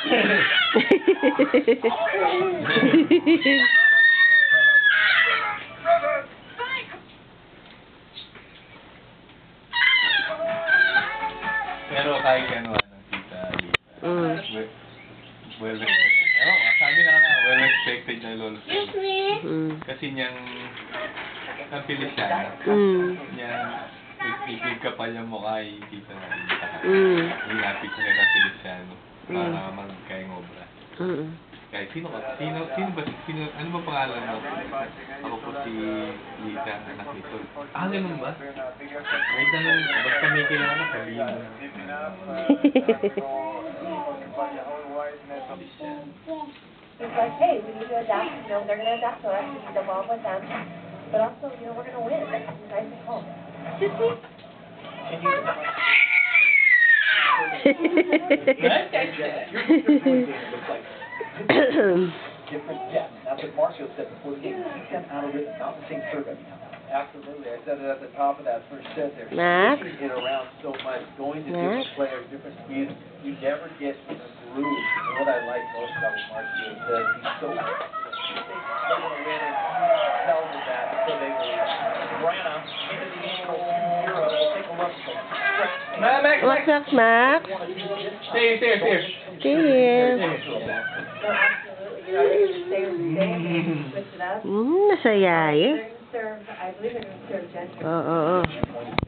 Pero kahit ano, tita Lisa. Sabi na nga, well respected na lolo. Kasi niyang napilis siya. Niyang nagpipig ka pa niya mukha ay tita Lisa. Nilapit siya kay napilis siya para magkaing obra. Kahit sino ba, ano ba pangalan mo? Ako po si Lita, anak nito. Ganun ba? Kahit na lang, basta may kailangan, sabihin mo. It's like, hey, we need to adapt, you know, they're going to adapt to us, we need to evolve with them, but also, you know, we're going to win. It's nice at home. Different depth. That's what Marcio said before the game. He sent out a rhythm, not the same serve every time. Absolutely. I said it at the top of that first set there. Max? Switching it around so much, going to different players, different speeds. You never get in a groove. And what I like most about Marcio is that he's so they're going to win, and he tells us that. So they will Brana into the angle 2-0. We'll take a look. What's up, Max? Stay here. Stay here. No, absolutely. You know, they switch it up. Nasa yaya. They're going to serve, I believe they're going to serve gently. Oo.